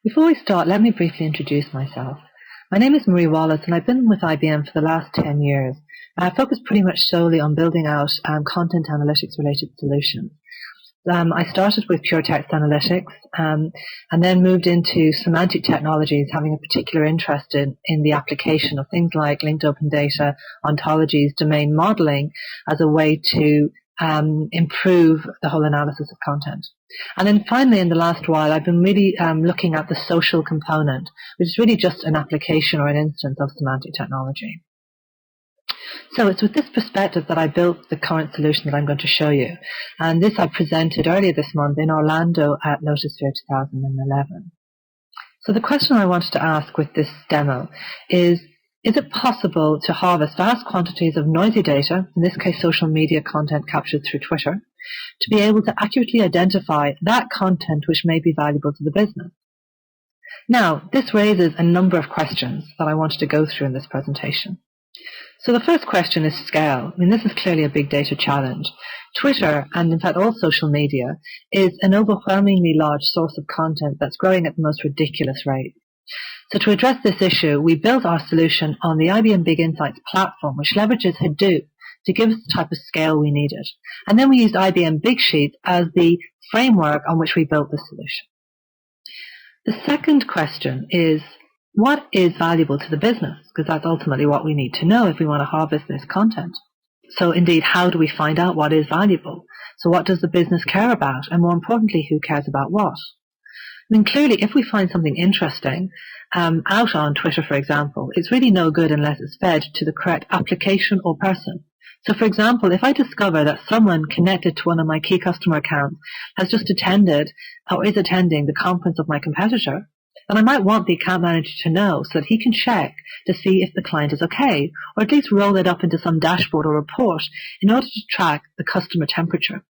Before we start, let me briefly introduce myself. My name is Marie Wallace, and I've been with IBM for the last 10 years. I focus pretty much solely on building out content analytics-related solutions. I started with pure text analytics and then moved into semantic technologies, having a particular interest in the application of things like linked open data, ontologies, domain modeling as a way to improve the whole analysis of content. And then finally, in the last while, I've been really looking at the social component, which is really just an application or an instance of semantic technology. So it's with this perspective that I built the current solution that I'm going to show you. And this I presented earlier this month in Orlando at Lotusphere 2011. So the question I wanted to ask with this demo is it possible to harvest vast quantities of noisy data, in this case social media content captured through Twitter, to be able to accurately identify that content which may be valuable to the business? Now, this raises a number of questions that I wanted to go through in this presentation. So the first question is scale. I mean, this is clearly a big data challenge. Twitter, and in fact all social media, is an overwhelmingly large source of content that's growing at the most ridiculous rate. So to address this issue, we built our solution on the IBM Big Insights platform, which leverages Hadoop to give us the type of scale we needed. And then we used IBM Big Sheets as the framework on which we built the solution. The second question is, what is valuable to the business? Because that's ultimately what we need to know if we want to harvest this content. So indeed, how do we find out what is valuable? So what does the business care about? And more importantly, who cares about what? I mean, clearly, if we find something interesting out on Twitter, for example, it's really no good unless it's fed to the correct application or person. So, for example, if I discover that someone connected to one of my key customer accounts has just attended or is attending the conference of my competitor, then I might want the account manager to know so that he can check to see if the client is okay, or at least roll it up into some dashboard or report in order to track the customer temperature.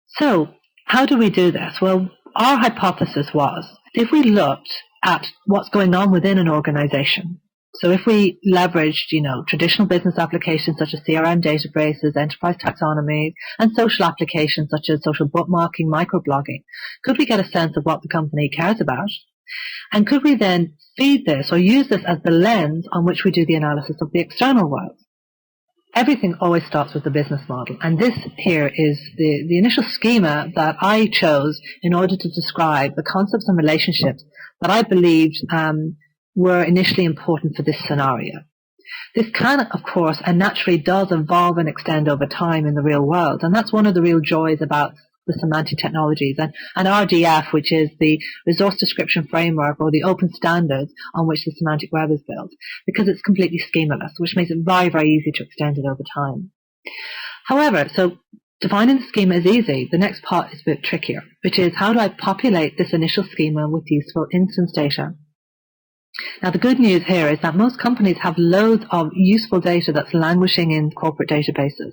So, how do we do this? Well, our hypothesis was if we looked at what's going on within an organization, so if we leveraged, traditional business applications such as CRM databases, enterprise taxonomy, and social applications such as social bookmarking, microblogging, could we get a sense of what the company cares about? And could we then feed this or use this as the lens on which we do the analysis of the external world? Everything always starts with the business model, and this here is the initial schema that I chose in order to describe the concepts and relationships that I believed were initially important for this scenario. This can, of course, and naturally does evolve and extend over time in the real world, and that's one of the real joys about the semantic technologies and RDF, which is the resource description framework or the open standards on which the semantic web is built, because it's completely schemaless, which makes it very, very easy to extend it over time. However, so defining the schema is easy. The next part is a bit trickier, which is how do I populate this initial schema with useful instance data? Now, the good news here is that most companies have loads of useful data that's languishing in corporate databases,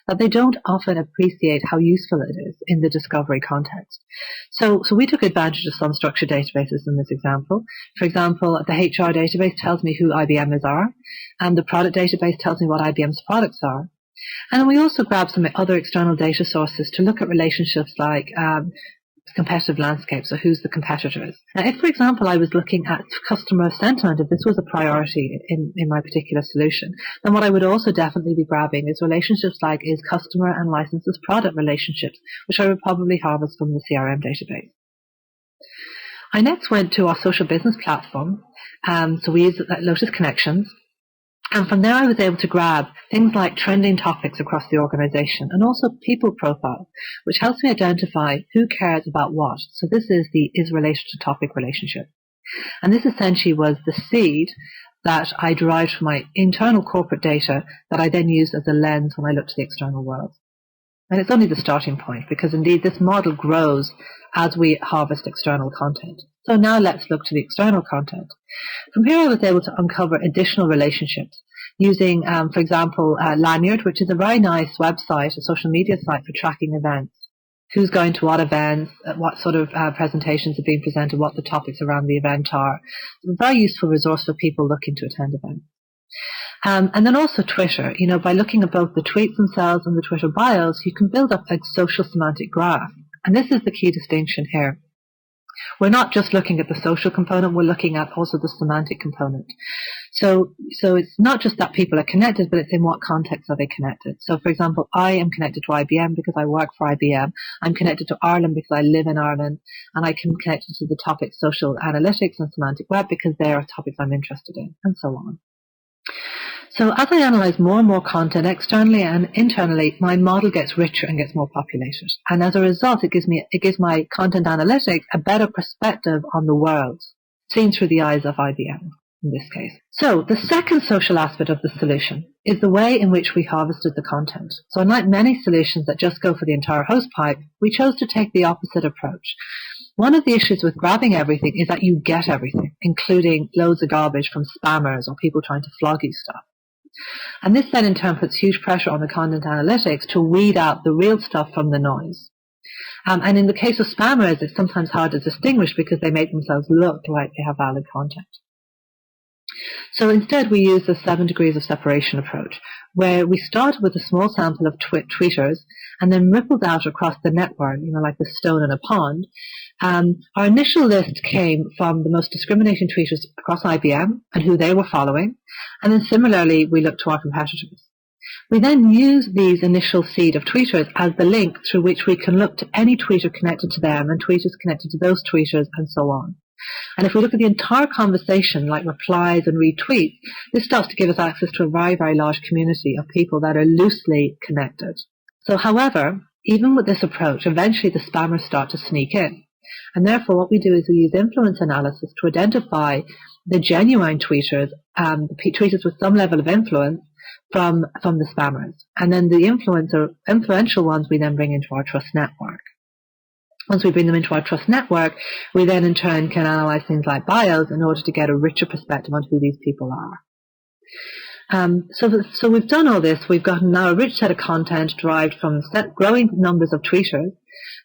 that they don't often appreciate how useful it is in the discovery context. So we took advantage of some structured databases in this example. For example, the HR database tells me who IBMers are, and the product database tells me what IBM's products are. And we also grabbed some other external data sources to look at relationships like competitive landscape, so who's the competitors. Now, if, for example, I was looking at customer sentiment, if this was a priority in my particular solution, then what I would also definitely be grabbing is relationships like is customer and licenses product relationships, which I would probably harvest from the CRM database. I next went to our social business platform, so we use Lotus Connections. And from there I was able to grab things like trending topics across the organization and also people profile, which helps me identify who cares about what. So this is the is related to topic relationship. And this essentially was the seed that I derived from my internal corporate data that I then used as a lens when I looked to the external world. And it's only the starting point because indeed this model grows as we harvest external content. So now let's look to the external content. From here I was able to uncover additional relationships using, for example, Lanyard, which is a very nice website, a social media site for tracking events. Who's going to what events, what sort of presentations are being presented, what the topics around the event are. It's a very useful resource for people looking to attend events. And then also Twitter. By looking at both the tweets themselves and the Twitter bios, you can build up a social semantic graph. And this is the key distinction here. We're not just looking at the social component, we're looking at also the semantic component. So it's not just that people are connected, but it's in what context are they connected. So for example, I am connected to IBM because I work for IBM. I'm connected to Ireland because I live in Ireland, and I can connect to the topics social analytics and semantic web because they are topics I'm interested in, and so on. So as I analyze more and more content externally and internally, my model gets richer and gets more populated. And as a result, it gives my content analytics a better perspective on the world, seen through the eyes of IBM in this case. So the second social aspect of the solution is the way in which we harvested the content. So unlike many solutions that just go for the entire host pipe, we chose to take the opposite approach. One of the issues with grabbing everything is that you get everything, including loads of garbage from spammers or people trying to flog you stuff. And this then in turn puts huge pressure on the content analytics to weed out the real stuff from the noise. And in the case of spammers, it's sometimes hard to distinguish because they make themselves look like they have valid content. So instead we use the 7 degrees of separation approach, where we started with a small sample of tweeters and then rippled out across the network, like the stone in a pond. Our initial list came from the most discriminating tweeters across IBM and who they were following. And then similarly, we looked to our competitors. We then use these initial seed of tweeters as the link through which we can look to any tweeter connected to them and tweeters connected to those tweeters and so on. And if we look at the entire conversation, like replies and retweets, this starts to give us access to a very, very large community of people that are loosely connected. So however, even with this approach, eventually the spammers start to sneak in. And therefore what we do is we use influence analysis to identify the genuine tweeters, the tweeters with some level of influence from the spammers. And then the influential ones we then bring into our trust network. Once we bring them into our trust network, we then in turn can analyze things like bios in order to get a richer perspective on who these people are. So we've done all this. We've gotten now a rich set of content derived from growing numbers of tweeters.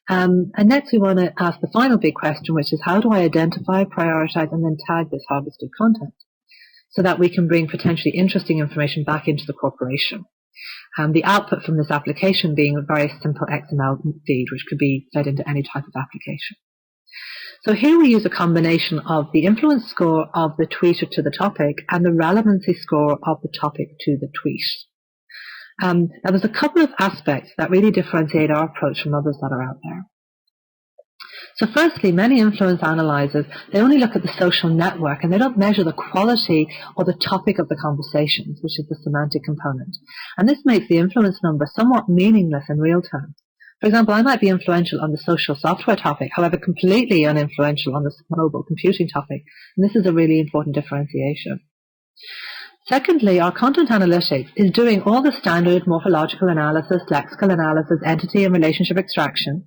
And next we want to ask the final big question, which is how do I identify, prioritize, and then tag this harvested content so that we can bring potentially interesting information back into the corporation. The output from this application being a very simple XML feed, which could be fed into any type of application. So here we use a combination of the influence score of the tweeter to the topic and the relevancy score of the topic to the tweet. Now there's a couple of aspects that really differentiate our approach from others that are out there. So firstly, many influence analyzers, they only look at the social network and they don't measure the quality or the topic of the conversations, which is the semantic component. And this makes the influence number somewhat meaningless in real terms. For example, I might be influential on the social software topic, however completely uninfluential on the mobile computing topic. And this is a really important differentiation. Secondly, our content analytics is doing all the standard morphological analysis, lexical analysis, entity and relationship extraction.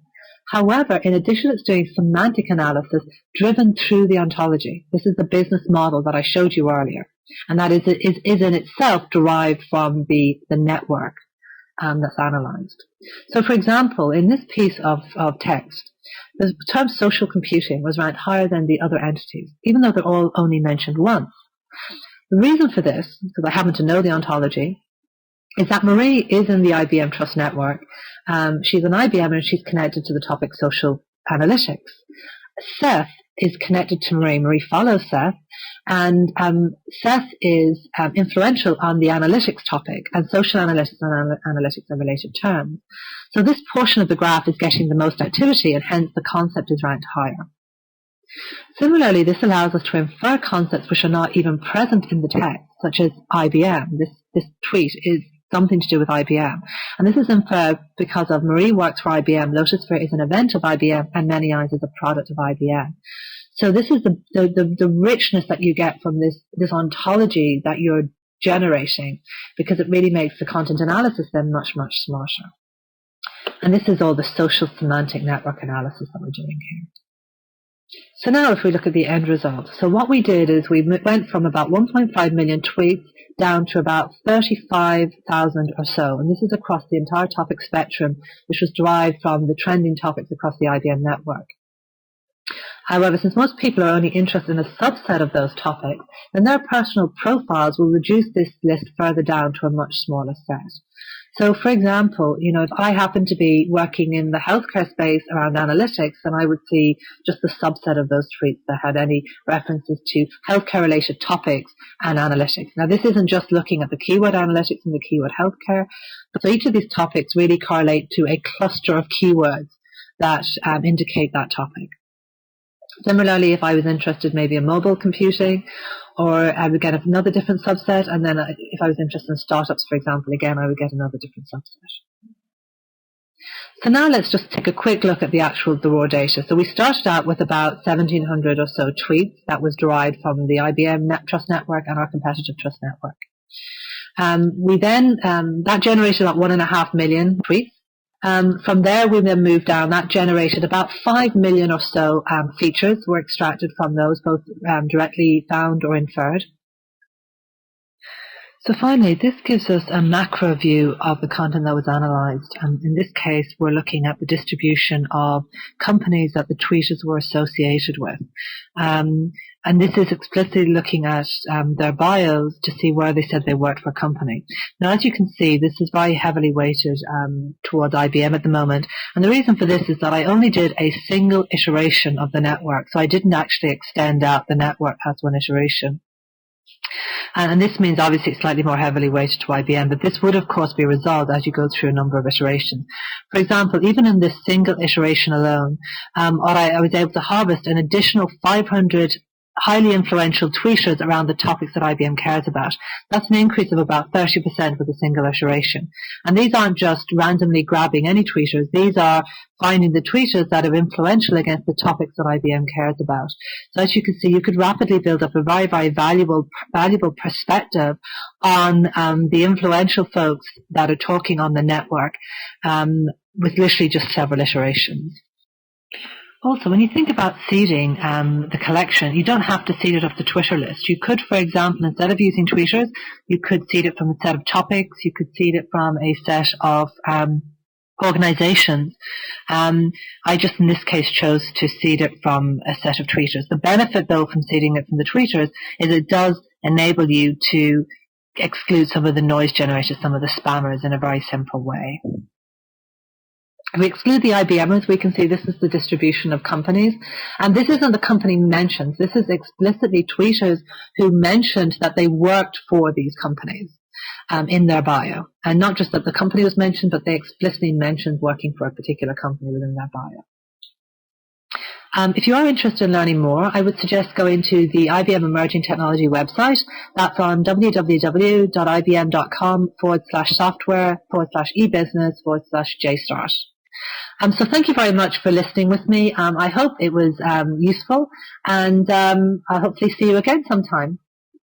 However, in addition, it's doing semantic analysis driven through the ontology. This is the business model that I showed you earlier. And that is in itself derived from the network that's analyzed. So, for example, in this piece of text, the term social computing was ranked higher than the other entities, even though they're all only mentioned once. The reason for this, because I happen to know the ontology, is that Marie is in the IBM Trust Network. She's an IBM and she's connected to the topic social analytics. Seth is connected to Marie. Marie follows Seth. And Seth is influential on the analytics topic, and social analytics and analytics are related terms. So this portion of the graph is getting the most activity, and hence the concept is ranked higher. Similarly, this allows us to infer concepts which are not even present in the text, such as IBM. This tweet is something to do with IBM. And this is inferred because of Marie works for IBM, Lotusphere is an event of IBM, and Many Eyes is a product of IBM. So this is the richness that you get from this ontology that you're generating, because it really makes the content analysis then much, much smarter. And this is all the social semantic network analysis that we're doing here. So now if we look at the end result. So what we did is we went from about 1.5 million tweets down to about 35,000 or so. And this is across the entire topic spectrum, which was derived from the trending topics across the IBM network. However, since most people are only interested in a subset of those topics, then their personal profiles will reduce this list further down to a much smaller set. So, for example, if I happen to be working in the healthcare space around analytics, then I would see just the subset of those tweets that had any references to healthcare-related topics and analytics. Now, this isn't just looking at the keyword analytics and the keyword healthcare, but so each of these topics really correlate to a cluster of keywords that indicate that topic. Similarly, if I was interested maybe in mobile computing, or I would get another different subset, and then if I was interested in startups, for example, again, I would get another different subset. So now let's just take a quick look at the raw data. So we started out with about 1,700 or so tweets that was derived from the IBM Trust Network and our competitive Trust Network. That generated about 1.5 million tweets. From there, we then moved down. That generated about 5 million or so features were extracted from those, both directly found or inferred. So finally, this gives us a macro view of the content that was analyzed. And in this case, we're looking at the distribution of companies that the tweeters were associated with. And this is explicitly looking at their bios to see where they said they worked for a company. Now, as you can see, this is very heavily weighted towards IBM at the moment. And the reason for this is that I only did a single iteration of the network. So I didn't actually extend out the network past one iteration. And this means obviously it's slightly more heavily weighted to IBM, but this would of course be resolved as you go through a number of iterations. For example, even in this single iteration alone, I was able to harvest an additional 500 highly influential tweeters around the topics that IBM cares about. That's an increase of about 30% with a single iteration. And these aren't just randomly grabbing any tweeters. These are finding the tweeters that are influential against the topics that IBM cares about. So as you can see, you could rapidly build up a very, very valuable perspective on the influential folks that are talking on the network with literally just several iterations. Also, when you think about seeding the collection, you don't have to seed it off the Twitter list. You could, for example, instead of using tweeters, you could seed it from a set of topics. You could seed it from a set of organizations. I just, in this case, chose to seed it from a set of tweeters. The benefit, though, from seeding it from the tweeters is it does enable you to exclude some of the noise generators, some of the spammers in a very simple way. If we exclude the IBMers, we can see this is the distribution of companies. And this isn't the company mentions. This is explicitly tweeters who mentioned that they worked for these companies in their bio. And not just that the company was mentioned, but they explicitly mentioned working for a particular company within their bio. If you are interested in learning more, I would suggest going to the IBM Emerging Technology website. That's on www.ibm.com/software/ebusiness/JStart. So thank you very much for listening with me. I hope it was useful, and I'll hopefully see you again sometime.